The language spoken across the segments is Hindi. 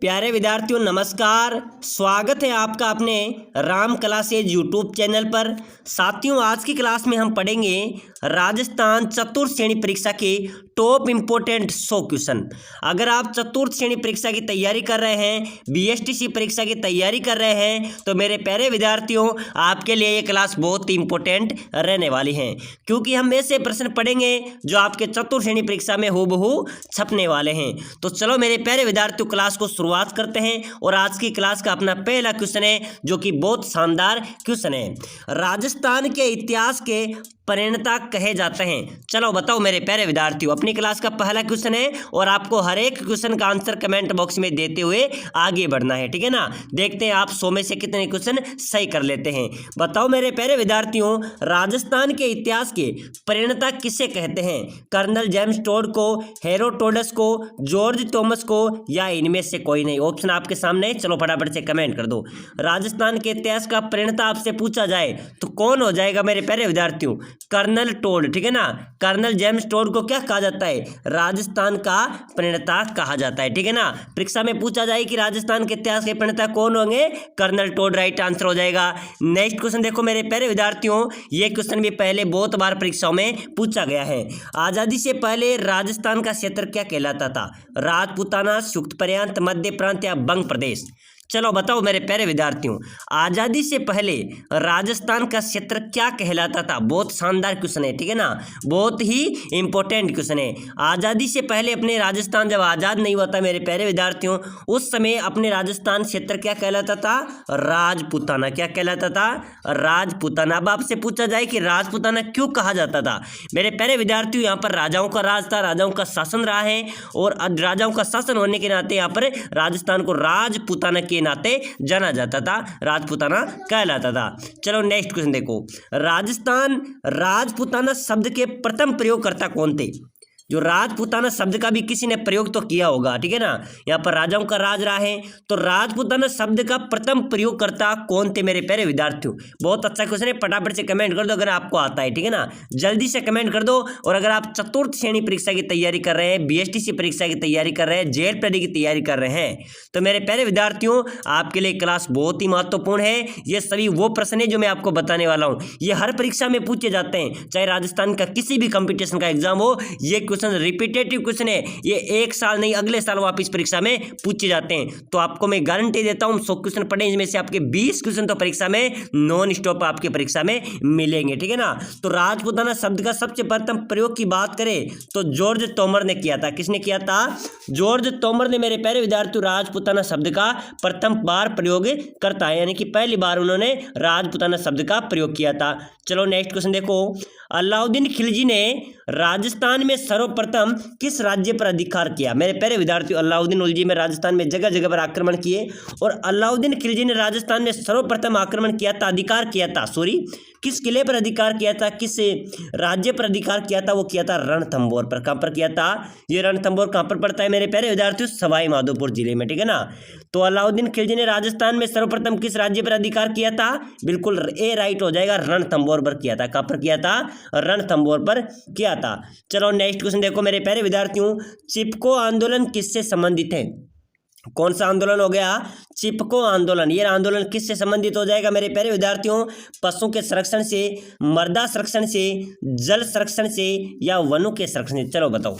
प्यारे विद्यार्थियों नमस्कार। स्वागत है आपका अपने राम क्लासेज यूट्यूब चैनल पर। साथियों आज की क्लास में हम पढ़ेंगे राजस्थान चतुर्थ श्रेणी परीक्षा के टॉप इम्पोर्टेंट 100 क्वेश्चन। अगर आप चतुर्थ श्रेणी परीक्षा की तैयारी कर रहे हैं, बीएसटीसी परीक्षा की तैयारी कर रहे हैं, तो मेरे प्यारे विद्यार्थियों आपके लिए ये क्लास बहुत ही इंपॉर्टेंट रहने वाली है, क्योंकि हम ऐसे प्रश्न पढ़ेंगे जो आपके चतुर्थ श्रेणी परीक्षा में हूबहू छपने वाले हैं। तो चलो मेरे प्यारे विद्यार्थियों क्लास को शुरुआत करते हैं और आज की क्लास का अपना पहला क्वेश्चन है जो कि बहुत शानदार क्वेश्चन है। राजस्थान के इतिहास के प्रणेता कहे जाते हैं। चलो बताओ मेरे प्यारे विद्यार्थियों, अपनी क्लास का पहला क्वेश्चन है और आपको हर एक क्वेश्चन का आंसर कमेंट बॉक्स में देते हुए आगे बढ़ना है, ठीक है ना। देखते हैं आप 100 में से कितने क्वेश्चन सही कर लेते हैं। बताओ मेरे प्यारे विद्यार्थियों, राजस्थान के इतिहास के प्रणेता किसे कहते हैं? कर्नल जेम्स टोड को, हेरोडोटस को, जॉर्ज थॉमस को, या इनमें से कोई नहीं? ऑप्शन आपके सामने है, चलो फटाफट से कमेंट कर दो। राजस्थान के इतिहास का प्रणेता आपसे पूछा जाए तो कौन हो जाएगा मेरे प्यारे विद्यार्थियों? कर्नल टोड, ठीक है ना। कर्नल जेम्स टोड को क्या कहा जाता है? राजस्थान का प्रणेता कहा जाता है, ठीक है ना। परीक्षा में पूछा जाए कि राजस्थान के इतिहास के प्रणेता कौन होंगे? कर्नल टोड राइट आंसर हो जाएगा। नेक्स्ट क्वेश्चन देखो मेरे प्यारे विद्यार्थियों, ये क्वेश्चन भी पहले बहुत बार परीक्षाओं में पूछा गया है। आजादी से पहले राजस्थान का क्षेत्र क्या कहलाता था? राजपूताना, सुक्त प्रांत, मध्य प्रांत या बंग प्रदेश? चलो बताओ मेरे प्यारे विद्यार्थियों, आज़ादी से पहले राजस्थान का क्षेत्र क्या कहलाता था? बहुत शानदार क्वेश्चन है, ठीक है ना, बहुत ही इंपॉर्टेंट क्वेश्चन है। आज़ादी से पहले अपने राजस्थान जब आज़ाद नहीं हुआ था मेरे प्यारे विद्यार्थियों, उस समय अपने राजस्थान क्षेत्र क्या कहलाता था? राजपूताना। क्या कहलाता था? राजपूताना। अब आपसे पूछा जाए कि राजपूताना क्यों कहा जाता था? मेरे प्यारे विद्यार्थियों, यहाँ पर राजाओं का राज था, राजाओं का शासन रहा है, और राजाओं का शासन होने के नाते यहाँ पर राजस्थान को राजपूताना के नाते जाना जाता था, राजपूताना कहलाता था। चलो नेक्स्ट क्वेश्चन देखो, राजपूताना शब्द के प्रथम प्रयोगकर्ता कौन थे? जो राजपूताना शब्द का भी किसी ने प्रयोग तो किया होगा, ठीक है ना। यहाँ पर राजाओं का राज रहा है, तो राजपूताना शब्द का प्रथम प्रयोगकर्ता कौन थे मेरे प्यारे विद्यार्थियों? बहुत अच्छा क्वेश्चन है, फटाफट से कमेंट कर दो अगर आपको आता है, ठीक है ना। जल्दी से कमेंट कर दो। और अगर आप चतुर्थ श्रेणी परीक्षा की तैयारी कर रहे हैं, बीएसटीसी परीक्षा की तैयारी कर रहे हैं, जेएलपीडी की तैयारी कर रहे हैं, तो मेरे प्यारे विद्यार्थियों आपके लिए क्लास बहुत ही महत्वपूर्ण है। ये सभी वो प्रश्न है जो मैं आपको बताने वाला हूँ, ये हर परीक्षा में पूछे जाते हैं, चाहे राजस्थान का किसी भी कंपटीशन का एग्जाम हो। ये रिपीटेटिव क्वेश्चन है, ये एक साल नहीं अगले साल वापस परीक्षा में पूछे जाते हैं। तो आपको मैं गारंटी देता हूं 100 क्वेश्चन पढ़े, इसमें से आपके 20 क्वेश्चन तो परीक्षा में नॉन स्टॉप आपके परीक्षा में मिलेंगे, ठीक है ना। तो राजपूताना शब्द का सबसे प्रथम प्रयोग की बात करें तो जॉर्ज तोमर ने किया था। किसने किया था? जॉर्ज तोमर ने मेरे प्यारे विद्यार्थियों राजपूताना शब्द का प्रथम बार प्रयोग करता है, यानी कि पहली बार उन्होंने राजपूताना शब्द का प्रयोग किया था। चलो नेक्स्ट क्वेश्चन देखो, अलाउद्दीन खिलजी ने राजस्थान में सर्वप्रथम किस राज्य पर अधिकार किया? मेरे प्यारे विद्यार्थियों, अलाउद्दीन खिलजी में राजस्थान में जगह जगह पर आक्रमण किए, और अलाउद्दीन खिलजी ने राजस्थान में सर्वप्रथम आक्रमण किया था, अधिकार किया था, किस किले पर अधिकार किया था, किस राज्य पर अधिकार किया था? वो किया था रणथंभौर पर। कहां पर किया था? ये रणथंभौर कहां पर पड़ता है मेरे प्यारे विद्यार्थियों? सवाई माधोपुर जिले में, ठीक है ना। तो अलाउद्दीन खिलजी ने राजस्थान में सर्वप्रथम किस राज्य पर अधिकार किया था? बिल्कुल ए राइट हो जाएगा, रणथंभौर पर किया था। कहां पर किया था? रणथंभौर पर किया था। चलो नेक्स्ट क्वेश्चन देखो मेरे प्यारे विद्यार्थियों, चिपको आंदोलन किससे संबंधित है? कौन सा आंदोलन हो गया? चिपको आंदोलन। यह आंदोलन किससे संबंधित हो जाएगा मेरे प्यारे विद्यार्थियों? पशुओं के संरक्षण से, मृदा संरक्षण से, जल संरक्षण से, या वनों के संरक्षण से? चलो बताओ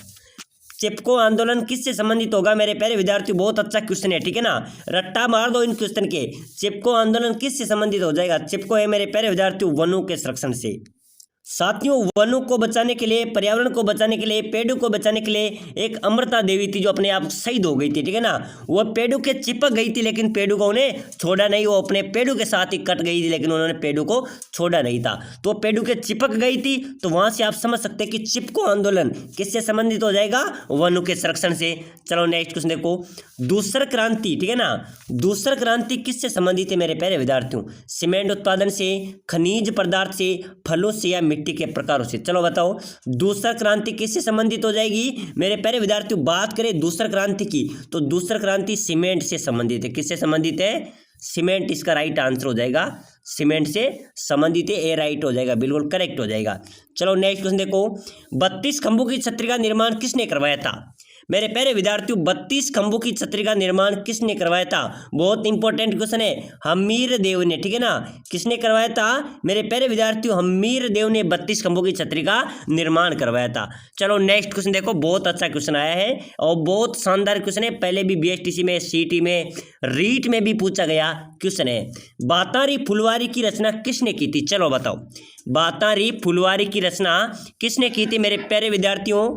चिपको आंदोलन किससे संबंधित होगा मेरे प्यारे विद्यार्थियों? बहुत अच्छा क्वेश्चन है, ठीक है ना, रट्टा मार दो इन क्वेश्चन के। चिपको आंदोलन किससे संबंधित हो जाएगा? चिपको है मेरे प्यारे विद्यार्थियों वनों के संरक्षण से। साथियों वनों को बचाने के लिए, पर्यावरण को बचाने के लिए, पेड़ों को बचाने के लिए एक अमृता देवी थी जो अपने आप शहीद हो गई थी, ठीक है ना। वो पेड़ों के चिपक गई थी लेकिन पेड़ों को उन्हें छोड़ा नहीं, वो अपने पेड़ों के साथ ही कट गई थी लेकिन उन्होंने पेड़ों को छोड़ा नहीं था। तो पेड़ों के चिपक गई थी, तो वहां से आप समझ सकते हैं कि चिपको आंदोलन किससे संबंधित हो जाएगा? वनों के संरक्षण से। चलो नेक्स्ट क्वेश्चन देखो, दूसर क्रांति, ठीक है ना, दूसर क्रांति किससे संबंधित है मेरे प्यारे विद्यार्थियों? सीमेंट उत्पादन से, खनिज पदार्थ से, फलों से, या मिट्टी के प्रकारों से? चलो बताओ दूसरा क्रांति किससे संबंधित हो जाएगी मेरे प्यारे विद्यार्थियों? बात करें दूसरा क्रांति की तो दूसरा क्रांति सीमेंट से संबंधित है। किससे संबंधित है? सीमेंट इसका राइट आंसर हो जाएगा, सीमेंट से संबंधित है, ए राइट हो जाएगा, बिल्कुल करेक्ट हो जाएगा। चलो नेक्स्ट क्वेश्चन देखो, 32 खंभों की छतरी का निर्माण किसने करवाया था? मेरे प्यारे विद्यार्थियों 32 खंभों की छतरी का निर्माण किसने करवाया था? बहुत इंपॉर्टेंट क्वेश्चन है। हमीर देव ने, ठीक है ना। किसने करवाया था? मेरे प्यारे विद्यार्थियों हमीर देव ने 32 खंभों की छतरी का निर्माण करवाया था। चलो नेक्स्ट क्वेश्चन देखो, बहुत अच्छा क्वेश्चन आया है और बहुत शानदार क्वेश्चन है। पहले भी बीएसटीसी में, सीटी में, रीट में भी पूछा गया क्वेश्चन है। बातारी फुलवारी की रचना किसने की थी? चलो बताओ, बातारी फुलवारी की रचना किसने की थी मेरे प्यारे विद्यार्थियों?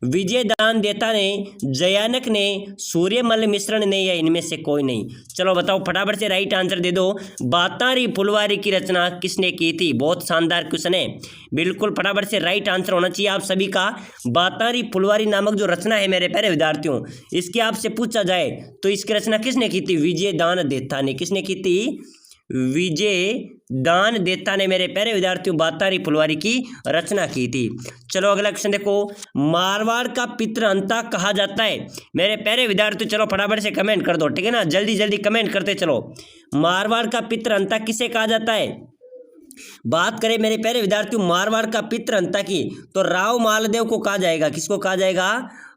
विजयदान देता ने, जयानक ने, सूर्यमल मिश्रण ने, या इनमें से कोई नहीं? चलो बताओ फटाफट से राइट आंसर दे दो। बातारी फुलवारी की रचना किसने की थी? बहुत शानदार क्वेश्चन है, बिल्कुल फटाफट से राइट आंसर होना चाहिए आप सभी का। बातारी फुलवारी नामक जो रचना है मेरे प्यारे विद्यार्थियों, इसकी आपसे पूछा जाए तो इसकी रचना किसने की थी? विजयदान देता ने। किसने की थी? विजय दान देता ने मेरे प्यारे विद्यार्थियों बातारी फुलवारी की रचना की थी। चलो अगला क्वेश्चन देखो, मारवाड़ का पितृहंता कहा जाता है मेरे प्यारे विद्यार्थियों? चलो फटाफट से कमेंट कर दो, ठीक है ना, जल्दी जल्दी कमेंट करते चलो। मारवाड़ का पितृहंता किसे कहा जाता है? बात करें मेरे प्यारे विद्यार्थियों मारवाड़ का पितृहंता की, तो राव मालदेव को कहा जाएगा। किसको कहा जाएगा?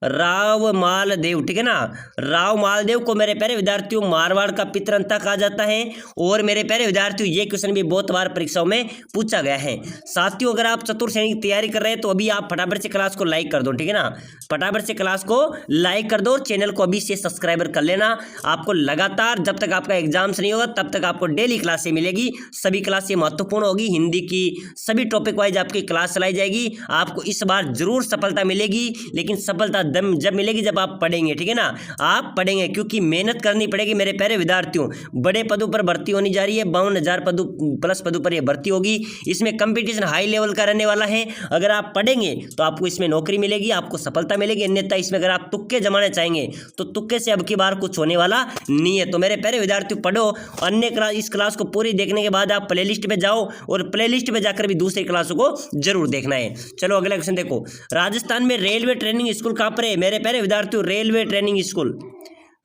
राव मालदेव, ठीक है ना। राव मालदेव को मेरे प्यारे विद्यार्थियों मारवाड़ का पितृहंता कहा जाता है। और मेरे प्यारे विद्यार्थियों ये क्वेश्चन भी बहुत बार परीक्षाओं में पूछा गया है। साथियों अगर आप चतुर्थ श्रेणी की तैयारी कर रहे हैं तो अभी आप फटाफट से क्लास को लाइक कर दो, ठीक है ना। फटाफट से क्लास को लाइक कर दो और चैनल को अभी से सब्सक्राइबर कर लेना। आपको लगातार जब तक आपका एग्जाम्स नहीं होगा तब तक आपको डेली क्लासें मिलेगी। सभी क्लासें महत्वपूर्ण होगी, हिंदी की सभी टॉपिक वाइज आपकी क्लास चलाई जाएगी। आपको इस बार जरूर सफलता मिलेगी, लेकिन सफलता जब मिलेगी जब आप पढ़ेंगे, ठीक है ना। आप पढ़ेंगे क्योंकि मेहनत करनी पड़ेगी मेरे प्यारे विद्यार्थियों। बड़े पदों पर भर्ती होनी जा रही है, 52,000 पदों प्लस पदों पर यह भर्ती होगी। इसमें कंपटीशन हाई लेवल का रहने वाला है। अगर आप पढ़ेंगे तो आपको इसमें नौकरी मिलेगी, आपको सफलता मिलेगी। अन्यथा इसमें अगर आप तुक्के जमाने चाहेंगे तो तुक्के से अब की बार कुछ होने वाला नहीं है। तो मेरे प्यारे विद्यार्थियों पढ़ो। अन्य क्लास, इस क्लास को पूरी देखने के बाद आप प्लेलिस्ट में जाओ और प्लेलिस्ट में जाकर भी दूसरी क्लासों को जरूर देखना है। चलो अगला क्वेश्चन देखो, राजस्थान में रेलवे ट्रेनिंग स्कूल कहाँ पर है मेरे प्यारे विद्यार्थियों? Railway training school,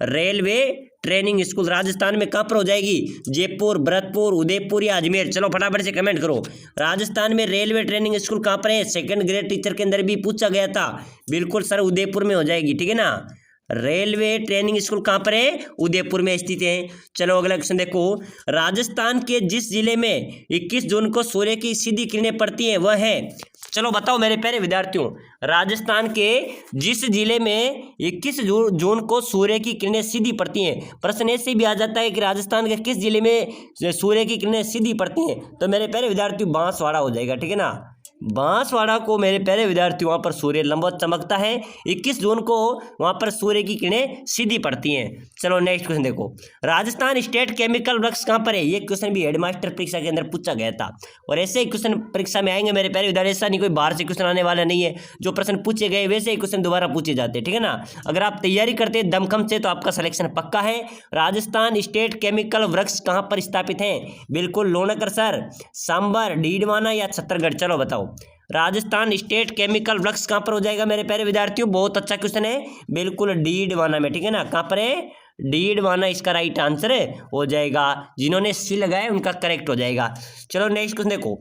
railway training school Rajasthan में कहाँ पर हो जाएगी? जयपुर, भरतपुर, उदयपुर या अजमेर? चलो फटाफट से कमेंट करो। राजस्थान में रेलवे ट्रेनिंग स्कूल कहाँ पर है? सेकंड ग्रेड टीचर के अंदर भी पूछा गया था। बिल्कुल सर उदयपुर में हो जाएगी, ठीक है ना। रेलवे ट्रेनिंग स्कूल कहाँ पर है? उदयपुर में स्थित है। चलो अगला क्वेश्चन देखो, राजस्थान के जिस जिले में 21 जून को सूर्य की सीधी किरणें पड़ती हैं वह है? चलो बताओ मेरे प्यारे विद्यार्थियों, राजस्थान के जिस जिले में 21 जून को सूर्य की किरणें सीधी पड़ती हैं। प्रश्न ऐसे भी आ जाता है कि राजस्थान के किस जिले में सूर्य की किरणें सीधी पड़ती हैं, तो मेरे प्यारे विद्यार्थियों बांसवाड़ा हो जाएगा, ठीक है ना। बांसवाड़ा को मेरे प्यारे विद्यार्थियों वहाँ पर सूर्य लंबवत चमकता है। 21 जून को वहाँ पर सूर्य की किरणें सीधी पड़ती हैं। चलो नेक्स्ट क्वेश्चन देखो, राजस्थान स्टेट केमिकल वर्क्स कहाँ पर है? ये क्वेश्चन भी हेडमास्टर परीक्षा के अंदर पूछा गया था और ऐसे ही क्वेश्चन परीक्षा में आएंगे मेरे प्यारे विद्यार्थी। ऐसा नहीं कोई बाहर से क्वेश्चन आने वाला नहीं है। जो प्रश्न पूछे गए वैसे ही क्वेश्चन दोबारा पूछे जाते हैं, ठीक है ना। अगर आप तैयारी करते हैं दमखम से तो आपका सिलेक्शन पक्का है। राजस्थान स्टेट केमिकल वर्क्स कहाँ पर स्थापित हैं? बिल्कुल लोनाकर सर, सांबर, डीडवाना या छत्तीसगढ़? चलो बताओ, राजस्थान स्टेट केमिकल वर्क्स कहाँ पर हो जाएगा मेरे प्यारे विद्यार्थियों? बहुत अच्छा क्वेश्चन है, बिल्कुल डीडवाना में, ठीक है ना। कहाँ पर है? डीडवाना इसका राइट आंसर हो जाएगा। जिन्होंने सी लगाया उनका करेक्ट हो जाएगा। चलो नेक्स्ट क्वेश्चन देखो,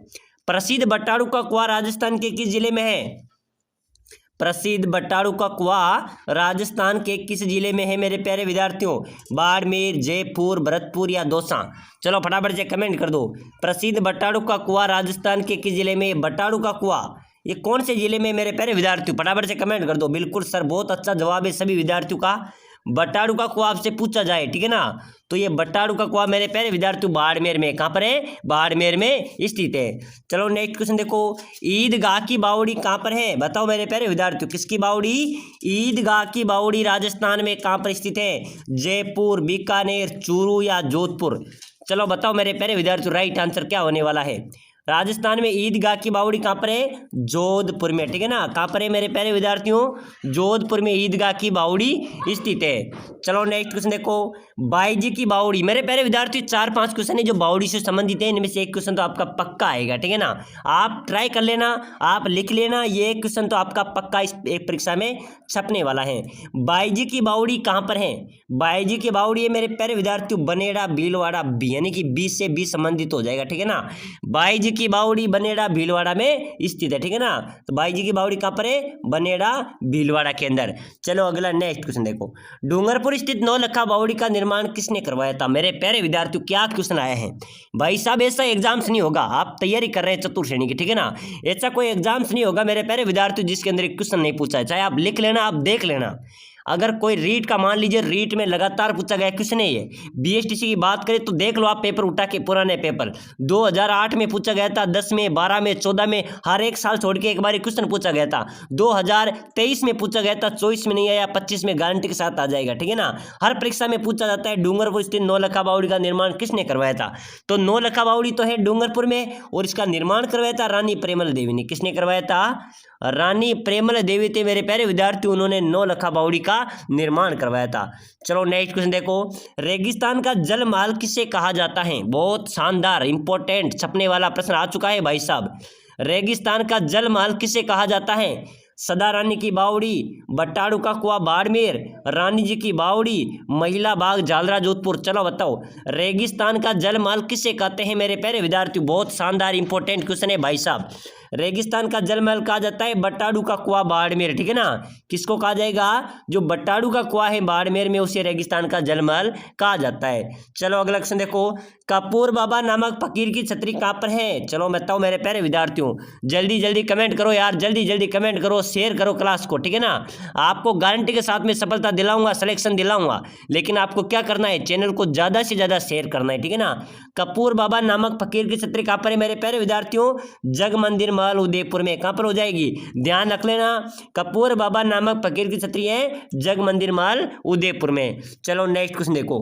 प्रसिद्ध बटाड़ू का कुआं राजस्थान के किस जिले में है? प्रसिद्ध बटाड़ू का कुआं राजस्थान के किस जिले में है मेरे प्यारे विद्यार्थियों? बाड़मेर, जयपुर, भरतपुर या दौसा? चलो फटाफट से कमेंट कर दो। प्रसिद्ध बटाड़ू का कुआं राजस्थान के किस जिले में? बटाड़ू का कुआं ये कौन से जिले में मेरे प्यारे विद्यार्थियों? फटाफट से कमेंट कर दो। बिल्कुल सर बहुत अच्छा जवाब है सभी विद्यार्थियों का। बटाड़ू का कुआं आपसे पूछा जाए, ठीक है ना, तो ये बटाड़ू का कुआं मेरे प्यारे विद्यार्थियों बाड़मेर में, कहाँ पर है? बाड़मेर में स्थित है। चलो नेक्स्ट क्वेश्चन देखो, ईदगाह की बावड़ी कहाँ पर है? बताओ मेरे प्यारे विद्यार्थियों, किसकी बावड़ी? ईदगाह की बावड़ी राजस्थान में कहाँ पर स्थित है? जयपुर, बीकानेर, चूरू या जोधपुर? चलो बताओ मेरे प्यारे विद्यार्थियों राइट आंसर क्या होने वाला है? राजस्थान में ईदगाह की बावड़ी कहाँ पर है? जोधपुर में, ठीक है ना। कहाँ पर है मेरे प्यारे विद्यार्थियों? जोधपुर में ईदगाह की बावड़ी स्थित है। चलो नेक्स्ट क्वेश्चन देखो, बाईजी की बावड़ी मेरे प्यारे विद्यार्थियों 4-5 क्वेश्चन है जो बावड़ी से संबंधित है। इनमें से एक क्वेश्चन तो आपका पक्का आएगा, ठीक है ना। आप ट्राई कर लेना, आप लिख लेना, ये क्वेश्चन तो आपका पक्का इस एक परीक्षा में छपने वाला है। बाईजी की बावड़ी कहाँ पर है? बाईजी की बावड़ी है मेरे प्यारे विद्यार्थियों बनेड़ा भीलवाड़ा बी, यानी कि बी से बी संबंधित हो जाएगा, ठीक है ना। बाईजी की बावड़ी बनेड़ा भीलवाड़ा में स्थित है, ठीक है ना। तो बाईजी की बावड़ी कहाँ पर है? बनेड़ा भीलवाड़ा के अंदर। चलो अगला नेक्स्ट क्वेश्चन देखो, डूंगरपुर स्थित नौलखा बावड़ी का निर्माण किसने करवाया था? मेरे प्यारे विद्यार्थियों क्या क्वेश्चन आया है भाई साहब, ऐसा एग्जाम्स नहीं होगा, आप तैयारी कर रहे हैं चतुर्थ श्रेणी की, ठीक है ना। ऐसा कोई एग्जाम्स नहीं होगा मेरे प्यारे विद्यार्थियों जिसके अंदर क्वेश्चन नहीं पूछा है, चाहे आप लिख लेना, आप देख लेना। अगर कोई रीट का मान लीजिए, रीट में लगातार पूछा गया क्वेश्चन है ये, बीएसटीसी की बात करें तो देख लो आप पेपर उठा के, पुराने पेपर 2008 में पूछा गया था, 10 में, 12 में, 14 में, हर एक साल छोड़ के एक बार क्वेश्चन पूछा गया था। 2023 में पूछा गया था, 24 में नहीं आया, 25 में गारंटी के साथ आ जाएगा, ठीक है ना। हर परीक्षा में पूछा जाता है डूंगरपुर स्थित नौलखा बावड़ी का निर्माण किसने करवाया था? तो नौलखा बावड़ी तो है डूंगरपुर में, और इसका निर्माण करवाया था रानी प्रेमल देवी ने। किसने करवाया था? रानी प्रेमल देवी थे मेरे प्यारे विद्यार्थी, उन्होंने नौलखा बावड़ी का निर्माण करवाया था। चलो नेक्स्ट क्वेश्चन देखो, रेगिस्तान का जल महल किसे कहा जाता है? बहुत शानदार इंपॉर्टेंट छपने वाला प्रश्न आ चुका है भाई साहब। रेगिस्तान का जल महल किसे कहा जाता है? सदा रानी की बावड़ी, बट्टाड़ू का कुआं बाड़मेर, रानी जी की बावड़ी, महिला बाग जालरा जोधपुर। चलो बताओ रेगिस्तान का जल महल किसे कहते हैं मेरे प्यारे विद्यार्थी? बहुत शानदार इंपॉर्टेंट क्वेश्चन है भाई साहब। रेगिस्तान का जल महल कहा जाता है बट्टाड़ू का कुआं बाड़मेर, ठीक है ना। किसको कहा जाएगा? जो बट्टाड़ू का कुआं है बाड़मेर में, उसे रेगिस्तान का जल महल कहा जाता है। चलो अगला क्वेश्चन देखो, कपूर बाबा नामक फकीर की छतरी कहाँ पर है? चलो मैं बताऊँ मेरे प्यारे विद्यार्थियों, जल्दी जल्दी कमेंट करो यार, जल्दी जल्दी कमेंट करो, शेयर करो क्लास को, ठीक है ना। आपको गारंटी के साथ में सफलता दिलाऊंगा, सिलेक्शन दिलाऊंगा, लेकिन आपको क्या करना है? चैनल को ज़्यादा से ज़्यादा शेयर करना है, ठीक है ना। कपूर बाबा नामक फकीर की छतरी कहाँ पर है मेरे प्यारे विद्यार्थियों? जग मंदिर महल उदयपुर में। कहाँ पर हो जाएगी? ध्यान रख लेना, कपूर बाबा नामक फकीर की छतरी है जग मंदिर महल उदयपुर में। चलो नेक्स्ट क्वेश्चन देखो,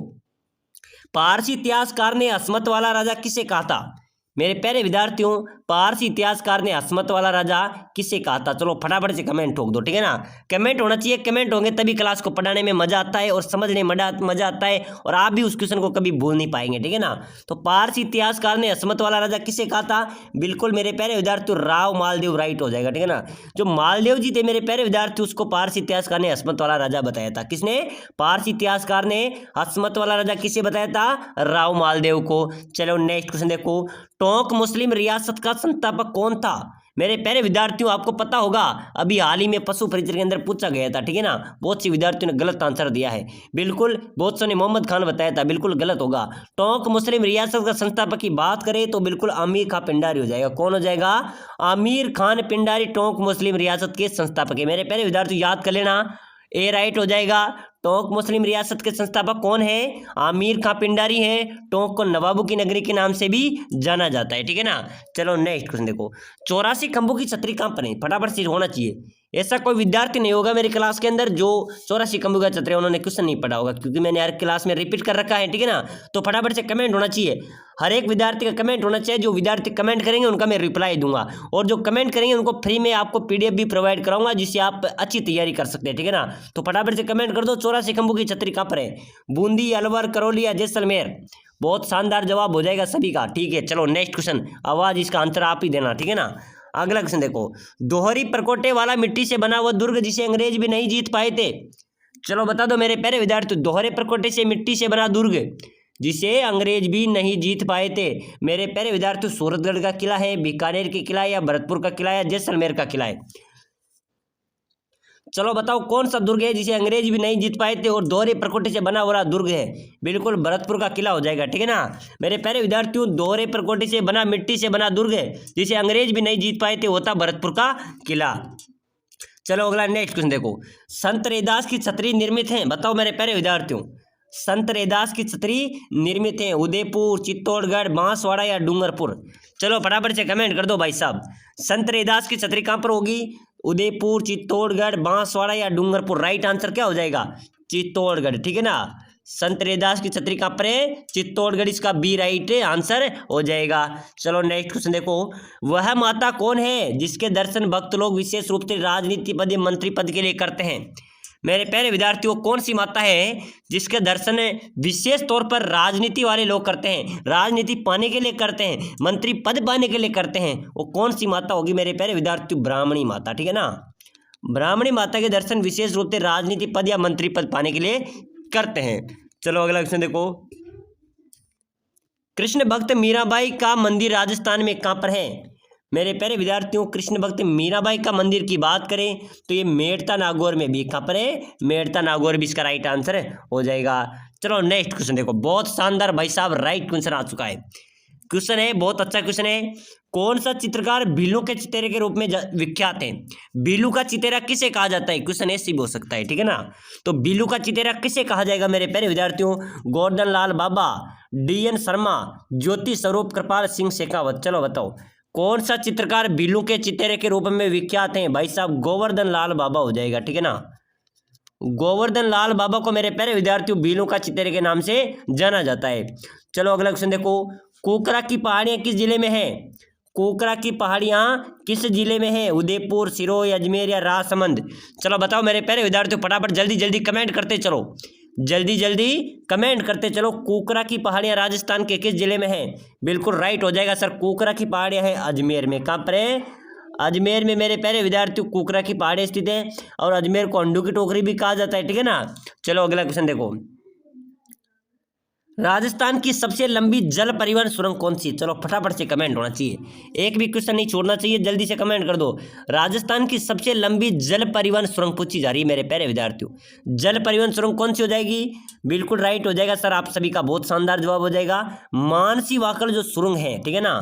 पारसी इतिहासकार ने अस्मत वाला राजा किसे कहा था? मेरे प्यारे विद्यार्थियों, पारसी इतिहासकार ने अस्मत वाला राजा किसे कहा था? चलो फटाफट से कमेंट ठोक दो, ठीक है ना। कमेंट होना चाहिए, कमेंट होंगे तभी क्लास को पढ़ाने में मजा आता है और समझने में मजा आता है, और आप भी उस क्वेश्चन को कभी भूल नहीं पाएंगे, ठीक है ना। तो पारसी इतिहासकार ने अस्मत वाला राजा किसे कहा था? बिल्कुल मेरे प्यारे विद्यार्थी राव मालदेव राइट हो जाएगा, ठीक है ना। जो मालदेव जी थे मेरे प्यारे विद्यार्थी, उसको पारसी इतिहासकार ने अस्मत वाला राजा बताया था। किसने? पारसी इतिहासकार ने अस्मत वाला राजा किसे बताया था? राव मालदेव को। चलो नेक्स्ट क्वेश्चन देखो, टोंक मुस्लिम रियासत का संस्थापक कौन था? मेरे प्यारे विद्यार्थियों आपको पता होगा, अभी हाल ही में पशु परिचय के अंदर पूछा गया था, ठीक है ना। बहुत से विद्यार्थियों ने गलत आंसर दिया है, बिल्कुल बहुत से ने मोहम्मद खान बताया था, बिल्कुल गलत होगा। टोंक मुस्लिम रियासत का संस्थापक की बात करें तो बिल्कुल आमिर खान पिंडारी हो जाएगा। कौन हो जाएगा? आमिर खान पिंडारी टोंक मुस्लिम रियासत के संस्थापक है। मेरे प्यारे विद्यार्थी याद कर लेना, ए राइट हो जाएगा। टोंक मुस्लिम रियासत के संस्थापक कौन है? आमिर खान पिंडारी है। टोंक को नवाबों की नगरी के नाम से भी जाना जाता है, ठीक है ना। चलो नेक्स्ट क्वेश्चन देखो, 84 खंभों की छतरी कहाँ पर है? फटाफट से होना चाहिए, ऐसा कोई विद्यार्थी नहीं होगा मेरी क्लास के अंदर जो 84 खंभों का छतरी उन्होंने क्वेश्चन नहीं पढ़ा होगा, क्योंकि मैंने हर क्लास में रिपीट कर रखा है, ठीक है ना। तो फटाफट से कमेंट होना चाहिए, हर एक विद्यार्थी का कमेंट होना चाहिए। जो विद्यार्थी कमेंट करेंगे उनका मैं रिप्लाई दूंगा, और जो कमेंट करेंगे उनको फ्री में आपको PDF भी प्रोवाइड कराऊंगा, जिससे आप अच्छी तैयारी कर सकते हैं, ठीक है ना। तो फटाफट से कमेंट कर दो, 84 खंभों की छतरी कहाँ पर है? बूंदी, अलवर, करौली या जैसलमेर? बहुत शानदार जवाब हो जाएगा सभी का, ठीक है। चलो नेक्स्ट क्वेश्चन, आवाज इसका आंसर आप ही देना, ठीक है ना। अगला क्वेश्चन देखो, दोहरी परकोटे वाला मिट्टी से बना हुआ दुर्ग जिसे अंग्रेज भी नहीं जीत पाए थे। चलो बता दो मेरे प्यारे विद्यार्थी, दोहरे परकोटे से मिट्टी से बना दुर्ग जिसे अंग्रेज भी नहीं जीत पाए थे। मेरे प्यारे विद्यार्थी, सूरतगढ़ का किला है, बीकानेर के किला है, या भरतपुर का किला है, या जैसलमेर का किला है? चलो बताओ कौन सा दुर्ग है जिसे अंग्रेज भी नहीं जीत पाए थे और दोहरे परकोटे से बना हुआ दुर्ग है? बिल्कुल भरतपुर का किला हो जाएगा, ठीक है ना। मेरे प्यारे विद्यार्थियों, दोहरे परकोटे से बना, मिट्टी से बना दुर्ग है जिसे अंग्रेज भी नहीं जीत पाए थे, होता भरतपुर का किला। चलो अगला नेक्स्ट क्वेश्चन देखो, संत रैदास की छतरी निर्मित है? बताओ मेरे प्यारे विद्यार्थियों, संत रैदास की छतरी निर्मित है उदयपुर, चित्तौड़गढ़, बांसवाड़ा या डूंगरपुर? चलो फटाफट से कमेंट कर दो भाई साहब, संत रैदास की छतरी कहाँ पर होगी? उदयपुर, चित्तौड़गढ़, बांसवाड़ा या डूंगरपुर? राइट आंसर क्या हो जाएगा? चित्तौड़गढ़, ठीक है ना। संत रैदास की छतरी कहाँ पर है? चित्तौड़गढ़, इसका बी राइट आंसर हो जाएगा। चलो नेक्स्ट क्वेश्चन देखो, वह माता कौन है जिसके दर्शन भक्त लोग विशेष रूप से राजनीति पद या मंत्री पद के लिए करते हैं? मेरे प्यारे विद्यार्थियों, कौन सी माता है जिसके दर्शन विशेष तौर पर राजनीति वाले लोग करते हैं, राजनीति पाने के लिए करते हैं, मंत्री पद पाने के लिए करते हैं? वो कौन सी माता होगी मेरे प्यारे विद्यार्थियों? ब्राह्मणी माता, ठीक है ना। ब्राह्मणी माता के दर्शन विशेष रूप से राजनीति पद या मंत्री पद पाने के लिए करते हैं। चलो अगला क्वेश्चन देखो, कृष्ण भक्त मीराबाई का मंदिर राजस्थान में कहाँ पर है? मेरे प्यारे विद्यार्थियों, कृष्ण भक्त मीराबाई का मंदिर की बात करें तो ये मेड़ता नागौर में भी, कहाँ पर है? मेड़ता नागौर भी इसका राइट आंसर हो जाएगा। चलो नेक्स्ट क्वेश्चन देखो, बहुत शानदार भाई साहब राइट क्वेश्चन आ चुका है। क्वेश्चन है बहुत अच्छा क्वेश्चन है, कौन सा चित्रकार भीलू के चितेरे के रूप में विख्यात है? भीलू का चितेरा किसे कहा जाता है? क्वेश्चन ऐसे भी हो सकता है, ठीक है ना। तो भीलू का चितेरा किसे कहा जाएगा मेरे प्यारे विद्यार्थियों? गोवर्धन लाल बाबा, DN शर्मा, ज्योति स्वरूप, कृपाल सिंह शेखावत। चलो बताओ कौन सा चित्रकार भीलू के चितेरे के रूप में विख्यात है? भाई साहब गोवर्धन लाल बाबा हो जाएगा, ठीक है ना। गोवर्धन लाल बाबा को मेरे प्यारे विद्यार्थियों भीलू का चितेरे के नाम से जाना जाता है। चलो अगला क्वेश्चन देखो, कोकरा की पहाड़ियां किस जिले में है? कोकरा की पहाड़ियां किस जिले में है? उदयपुर, सिरोही, अजमेर या राजसमंद? चलो बताओ मेरे प्यारे विद्यार्थियों, फटाफट जल्दी जल्दी कमेंट करते चलो, जल्दी जल्दी कमेंट करते चलो। कोकरा की पहाड़ियां राजस्थान के किस जिले में है? बिल्कुल राइट हो जाएगा सर, कोकरा की पहाड़ियां है अजमेर में। कहाँ पर है? अजमेर में मेरे प्यारे विद्यार्थियों कोकरा की पहाड़ियां स्थित है, और अजमेर को अंडों की टोकरी भी कहा जाता है, ठीक है ना। चलो अगला क्वेश्चन देखो, राजस्थान की सबसे लंबी जल परिवहन सुरंग कौन सी? चलो फटाफट से कमेंट होना चाहिए, एक भी क्वेश्चन नहीं छोड़ना चाहिए, जल्दी से कमेंट कर दो। राजस्थान की सबसे लंबी जल परिवहन सुरंग पूछी जा रही है मेरे प्यारे विद्यार्थियों। जल परिवहन सुरंग कौन सी हो जाएगी? बिल्कुल राइट हो जाएगा सर, आप सभी का बहुत शानदार जवाब हो जाएगा। मानसी वाकल जो सुरंग है, ठीक है ना,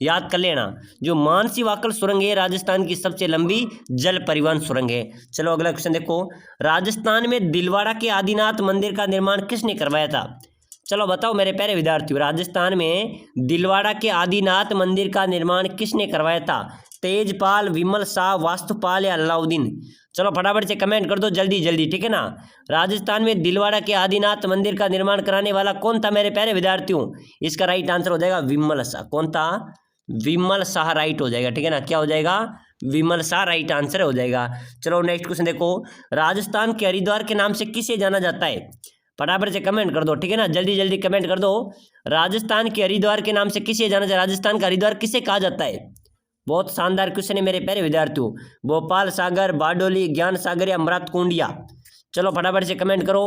याद कर लेना, जो मानसी वाकल सुरंग है राजस्थान की सबसे लंबी जल परिवहन सुरंग है। चलो अगला क्वेश्चन देखो, राजस्थान में दिलवाड़ा के आदिनाथ मंदिर का निर्माण किसने करवाया था? चलो बताओ मेरे प्यारे विद्यार्थियों, राजस्थान में दिलवाड़ा के आदिनाथ मंदिर का निर्माण किसने करवाया था? तेजपाल, विमल शाह, वास्तुपाल या अलाउद्दीन? चलो फटाफट से कमेंट कर दो जल्दी जल्दी, ठीक है ना। राजस्थान में दिलवाड़ा के आदिनाथ मंदिर का निर्माण कराने वाला कौन था मेरे प्यारे विद्यार्थियों? इसका राइट आंसर हो जाएगा विमल शाह। कौन था? विमल शाह राइट हो जाएगा, ठीक है ना। क्या हो जाएगा? विमल शाह राइट आंसर हो जाएगा। चलो नेक्स्ट क्वेश्चन देखो, राजस्थान के हरिद्वार के नाम से किसे जाना जाता है? फटाफट से कमेंट कर दो, ठीक है ना, जल्दी जल्दी कमेंट कर दो। राजस्थान के हरिद्वार के नाम से किसे जाना जाता है? राजस्थान का हरिद्वार किसे कहा जाता है? बहुत शानदार क्वेश्चन है मेरे प्यारे विद्यार्थियों। भोपाल सागर, बारडोली, ज्ञान सागर या अमृत कुंडिया? चलो फटाफट से कमेंट करो,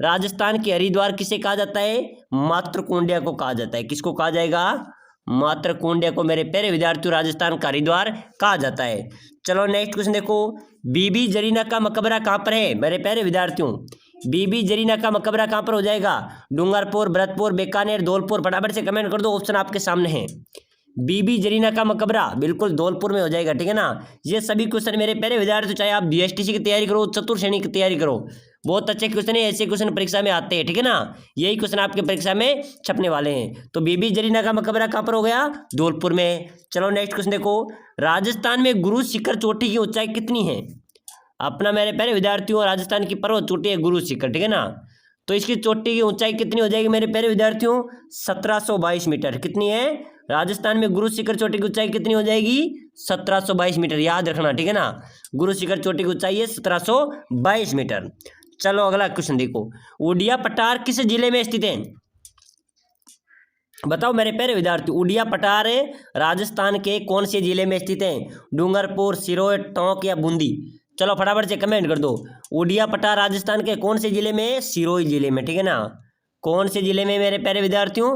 राजस्थान के हरिद्वार किसे कहा जाता है? मात्र कुंडिया को कहा जाता है। किसको कहा जाएगा? मात्र कुंडिया को मेरे प्यारे विद्यार्थियों राजस्थान का हरिद्वार कहा जाता है। चलो नेक्स्ट क्वेश्चन देखो, बीबी जरीना का मकबरा कहाँ पर है मेरे प्यारे विद्यार्थियों? बीबी जरीना का मकबरा कहाँ पर हो जाएगा? डूंगरपुर, भरतपुर, बीकानेर, धौलपुर? फटाफट से कमेंट कर दो, ऑप्शन आपके सामने है। बीबी जरीना का मकबरा बिल्कुल धौलपुर में हो जाएगा, ठीक है ना। ये सभी क्वेश्चन मेरे प्यारे विद्यार्थियों, चाहे आप BSTC की तैयारी करो, चतुर्थ श्रेणी की तैयारी करो, बहुत अच्छे क्वेश्चन है, ऐसे क्वेश्चन परीक्षा में आते हैं, ठीक है ना। यही क्वेश्चन आपके परीक्षा में छपने वाले हैं। तो बीबी जरीना का मकबरा कहाँ पर हो गया? धौलपुर में। चलो नेक्स्ट क्वेश्चन देखो, राजस्थान में गुरु शिखर चोटी की ऊंचाई कितनी है? अपना मेरे प्यारे विद्यार्थियों राजस्थान की पर्वत चोटी है गुरु शिखर, ठीक है ना। तो इसकी चोटी की ऊंचाई कितनी हो जाएगी मेरे प्यारे विद्यार्थियों? 1722 मीटर। कितनी है? राजस्थान में गुरु शिखर चोटी की ऊंचाई कितनी हो जाएगी? 1722 मीटर, याद रखना, ठीक है ना। गुरु शिखर चोटी की ऊंचाई है 1722 मीटर। चलो अगला क्वेश्चन देखो, उड़िया पठार किस जिले में स्थित है? बताओ मेरे प्यारे विद्यार्थी, उड़िया पठार राजस्थान के कौन से जिले में स्थित है? डूंगरपुर, सिरोही, टोंक या बूंदी? चलो फटाफट से कमेंट कर दो, उड़िया पठार राजस्थान के कौन से जिले में? सिरोही जिले में, ठीक है ना। कौन से जिले में मेरे प्यारे विद्यार्थियों?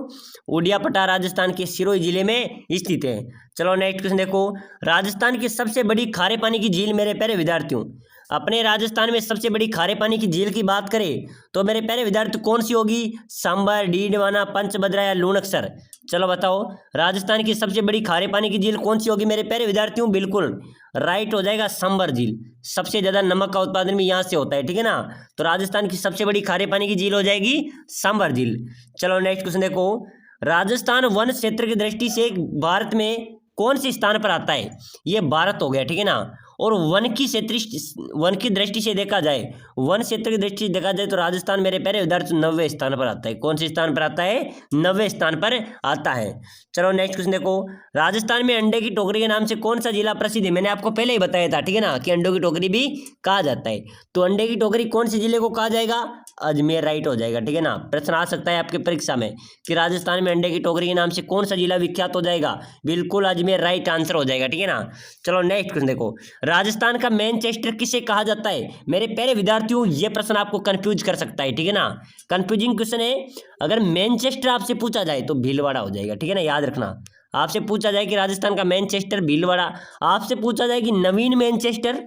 उड़िया पठार राजस्थान के सिरोही जिले में स्थित है। चलो नेक्स्ट क्वेश्चन देखो, राजस्थान की सबसे बड़ी खारे पानी की झील मेरे प्यारे विद्यार्थियों, अपने राजस्थान में सबसे बड़ी खारे पानी की झील की बात करें तो मेरे प्यारे विद्यार्थी कौन सी होगी? सांबर, डीडवाना, पंचभद्रा या लूणकसर? चलो बताओ, राजस्थान की सबसे बड़ी खारे पानी की झील कौन सी होगी मेरे प्यारे विद्यार्थियों? बिल्कुल राइट हो जाएगा सांबर झील। सबसे ज्यादा नमक का उत्पादन भी यहाँ से होता है, ठीक है ना। तो राजस्थान की सबसे बड़ी खारे पानी की झील हो जाएगी सांबर झील। चलो नेक्स्ट क्वेश्चन देखो, राजस्थान वन क्षेत्र की दृष्टि से भारत में कौन से स्थान पर आता है? ये भारत हो गया, ठीक है ना। और वन की दृष्टि से देखा जाए, वन क्षेत्र की दृष्टि से देखा जाए तो राजस्थान मेरे प्यारे विद्यार्थी 90वें स्थान पर आता है। कौन से स्थान पर आता है? 90वें स्थान पर आता है। चलो नेक्स्ट क्वेश्चन देखो, राजस्थान में अंडे की टोकरी के नाम से कौन सा जिला प्रसिद्ध है? मैंने आपको पहले ही बताया था, ठीक है ना, कि अंडों की टोकरी भी कहा जाता है। तो अंडे की टोकरी कौन से जिले को कहा जाएगा? अजमेर राइट हो जाएगा, ठीक है ना। प्रश्न आ सकता है आपके परीक्षा में कि राजस्थान में अंडे की टोकरी के नाम से कौन सा जिला विख्यात हो जाएगा, बिल्कुल अजमेर राइट आंसर हो जाएगा, ठीक है ना। चलो नेक्स्ट क्वेश्चन देखो, राजस्थान का मैनचेस्टर किसे कहा जाता है। मेरे प्यारे विद्यार्थियों ये प्रश्न आपको कंफ्यूज कर सकता है, ठीक है ना। कंफ्यूजिंग क्वेश्चन है। अगर मैनचेस्टर आपसे पूछा जाए तो भीलवाड़ा हो जाएगा, ठीक है ना, याद रखना। आपसे पूछा जाए कि राजस्थान का मैनचेस्टर, भीलवाड़ा। आपसे पूछा जाए कि नवीन मैनचेस्टर,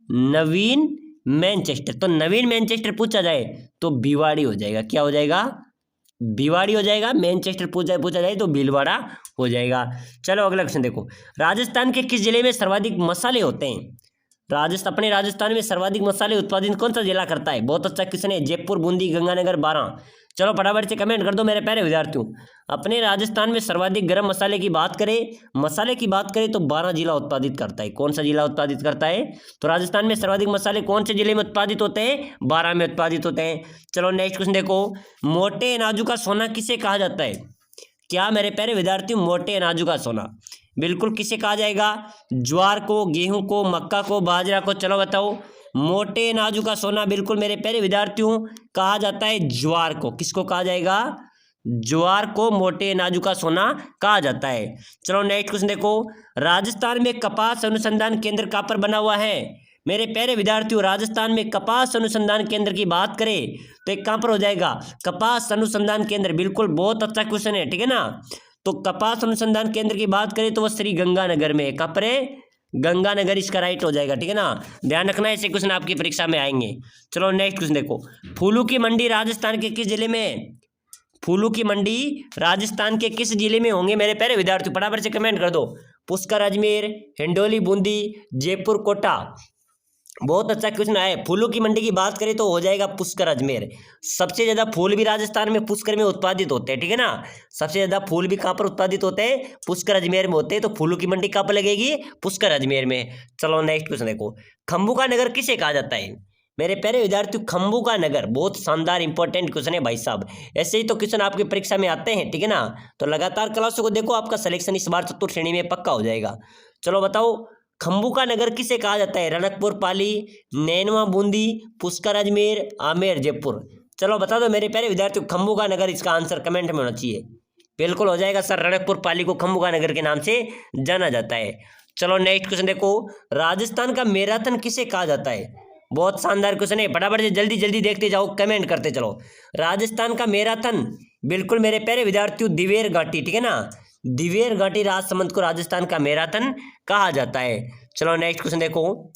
नवीन मैनचेस्टर, तो नवीन मैनचेस्टर पूछा जाए तो भिवाड़ी हो जाएगा। क्या हो जाएगा, भिवाड़ी हो जाएगा। मैनचेस्टर पूछा जाए तो भीलवाड़ा हो जाएगा। चलो अगला क्वेश्चन देखो, राजस्थान के किस जिले में सर्वाधिक मसाले होते हैं। अपने राजस्थान में सर्वाधिक मसाले उत्पादन कौन सा जिला करता है। बहुत अच्छा क्वेश्चन है। जयपुर, बूंदी, गंगानगर, बारां। चलो फटाफट से कमेंट कर दो मेरे प्यारे विद्यार्थियों। अपने राजस्थान में सर्वाधिक गर्म मसाले की बात करें तो 12 जिला उत्पादित करता है। कौन सा जिला उत्पादित करता है। तो राजस्थान में सर्वाधिक मसाले कौन से जिले में उत्पादित होते हैं, 12 में उत्पादित होते हैं। चलो नेक्स्ट क्वेश्चन देखो, मोटे अनाजों का सोना किसे कहा जाता है। क्या मेरे प्यारे विद्यार्थियों, मोटे अनाजों का सोना बिल्कुल किसे कहा जाएगा, ज्वार को, गेहूं को, मक्का को, बाजरा को। चलो बताओ, मोटे अनाजों का सोना बिल्कुल मेरे प्यारे विद्यार्थियों कहा जाता है ज्वार को। किसको कहा जाएगा, ज्वार को मोटे अनाजों का सोना कहा जाता है। चलो नेक्स्ट क्वेश्चन देखो, राजस्थान में कपास अनुसंधान केंद्र कहाँ पर बना हुआ है। मेरे प्यारे विद्यार्थियों, राजस्थान में कपास अनुसंधान केंद्र की बात करें तो एक कहाँ पर हो जाएगा, कपास अनुसंधान केंद्र। बिल्कुल बहुत अच्छा क्वेश्चन है, ठीक है ना। तो कपास अनुसंधान केंद्र की बात करें तो वह श्री गंगानगर में है। कहाँ पर है, गंगानगर, इसका राइट हो जाएगा, ठीक है ना। ध्यान रखना, ऐसे क्वेश्चन आपकी परीक्षा में आएंगे। चलो नेक्स्ट क्वेश्चन देखो, फूलों की मंडी राजस्थान के किस जिले में है। फूलों की मंडी राजस्थान के किस जिले में होंगे मेरे प्यारे विद्यार्थी, फटाफट से कमेंट कर दो। पुष्कर, अजमेर, हिंडोली, बूंदी, जयपुर, कोटा। बहुत अच्छा क्वेश्चन है। फूलों की मंडी की बात करें तो हो जाएगा पुष्कर, अजमेर। सबसे ज्यादा फूल भी राजस्थान में पुष्कर में उत्पादित होते हैं, ठीक है ना। सबसे ज्यादा फूल भी कहाँ पर उत्पादित होते हैं, पुष्कर, अजमेर में होते हैं। तो फूलों की मंडी कहाँ पर लगेगी, पुष्कर, अजमेर में। चलो नेक्स्ट क्वेश्चन देखो, खंभू का नगर किसे कहा जाता है। मेरे प्यारे विद्यार्थियों, खंभू का नगर, बहुत शानदार इंपॉर्टेंट क्वेश्चन है भाई साहब। ऐसे ही तो क्वेश्चन आपकी परीक्षा में आते हैं, ठीक है ना। तो लगातार क्लासों को देखो, आपका सिलेक्शन इस बार चतुर्थ श्रेणी में पक्का हो जाएगा। चलो बताओ, खंभू का नगर किसे कहा जाता है। रणकपुर, पाली, नैनवा, बूंदी, पुष्कर, अजमेर, आमेर, जयपुर। चलो बता दो मेरे प्यारे विद्यार्थियों, खंभू का नगर, इसका आंसर कमेंट में होना चाहिए। बिल्कुल हो जाएगा सर, रणकपुर पाली को खंभू का नगर के नाम से जाना जाता है। चलो नेक्स्ट क्वेश्चन देखो, राजस्थान का मैराथन किसे कहा जाता है। बहुत शानदार क्वेश्चन है, फटाफट से जल्दी जल्दी देखते जाओ, कमेंट करते चलो। राजस्थान का मैराथन बिल्कुल मेरे प्यारे विद्यार्थियों दिवेर घाटी, ठीक है ना। दिवेर घाटी राजसमंद को राजस्थान का मैराथन कहा जाता है। चलो नेक्स्ट क्वेश्चन देखो,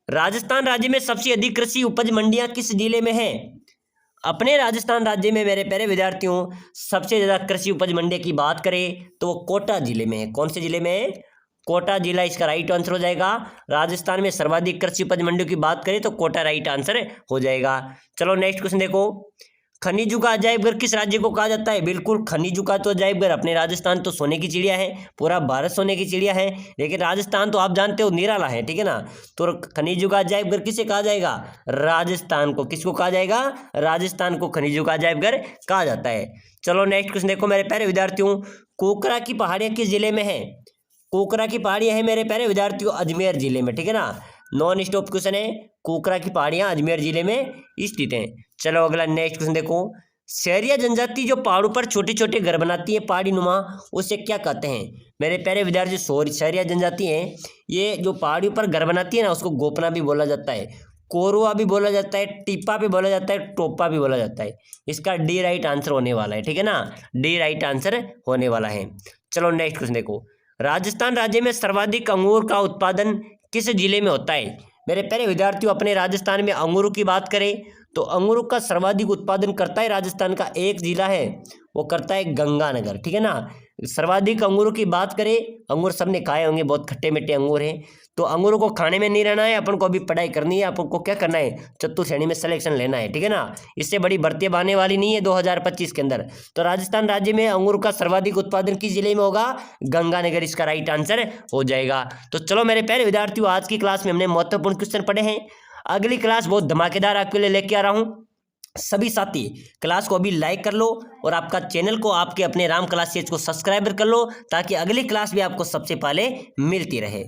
राजस्थान राज्य में सबसे अधिक कृषि उपज मंडियां किस जिले में है। अपने राजस्थान राज्य में मेरे प्यारे विद्यार्थियों सबसे ज्यादा कृषि उपज मंडी की बात करें तो वो कोटा जिले में है। कौन से जिले में है, कोटा जिला, इसका राइट आंसर हो जाएगा। राजस्थान में सर्वाधिक कृषि उपज मंडियों की बात करें तो कोटा राइट आंसर हो जाएगा। चलो नेक्स्ट क्वेश्चन देखो, खनिजों का अजायबघर किस राज्य को कहा जाता है। बिल्कुल खनिजों का तो अजायबघर अपने राजस्थान तो सोने की चिड़िया है, पूरा भारत सोने की चिड़िया है, लेकिन राजस्थान तो आप जानते हो निराला है, ठीक है ना। तो खनिजों का अजायबघर किसे कहा जाएगा, राजस्थान को। किसको कहा जाएगा, राजस्थान को खनिजों का अजायबघर कहा जाता है। चलो नेक्स्ट क्वेश्चन देखो मेरे प्यारे विद्यार्थियों, कोकरा की पहाड़ियां किस जिले में है। कोकरा की पहाड़ियां है मेरे प्यारे विद्यार्थियों अजमेर जिले में, ठीक है ना। नॉन स्टॉप क्वेश्चन है, कोकरा की पहाड़ियां अजमेर जिले में स्थित हैं। चलो अगला नेक्स्ट क्वेश्चन देखो, शहरिया जनजाति जो पहाड़ों पर छोटे छोटे घर बनाती है पहाड़ी नुमा, उसे क्या कहते हैं। मेरे प्यारे विद्यार्थी, शहरिया जनजाति हैं, ये जो पहाड़ियों पर घर बनाती है ना, उसको गोपना भी बोला जाता है, कोरुआ भी बोला जाता है, टिप्पा भी बोला जाता है, टोपा भी बोला जाता है। इसका डी राइट आंसर होने वाला है, ठीक है ना, डी राइट आंसर होने वाला है। चलो नेक्स्ट क्वेश्चन देखो, राजस्थान राज्य में सर्वाधिक अंगूर का उत्पादन किस जिले में होता है। मेरे प्यारे विद्यार्थियों, अपने राजस्थान में अंगूरों की बात करें तो अंगूरों का सर्वाधिक उत्पादन करता है राजस्थान का एक जिला है, वो करता है गंगानगर, ठीक है ना। सर्वाधिक अंगूरों की बात करें, अंगूर सबने खाए होंगे, बहुत खट्टे मीठे अंगूर हैं। तो अंगूरों को खाने में नहीं रहना है, अपन को अभी पढ़ाई करनी है, अपन को क्या करना है, चतुर्थ श्रेणी में सिलेक्शन लेना है, ठीक है ना। इससे बड़ी भर्तियां आने वाली नहीं है 2025 के अंदर। तो राजस्थान राज्य में अंगूर का सर्वाधिक उत्पादन किस जिले में होगा, गंगानगर, इसका राइट आंसर हो जाएगा। तो चलो मेरे प्यारे विद्यार्थियों, आज की क्लास में हमने महत्वपूर्ण क्वेश्चन पढ़े हैं। अगली क्लास बहुत धमाकेदार आपके लिए लेके आ रहा हूँ। सभी साथी क्लास को अभी लाइक कर लो और आपका चैनल को, आपके अपने राम क्लासेज को सब्सक्राइब कर लो, ताकि अगली क्लास भी आपको सबसे पहले मिलती रहे।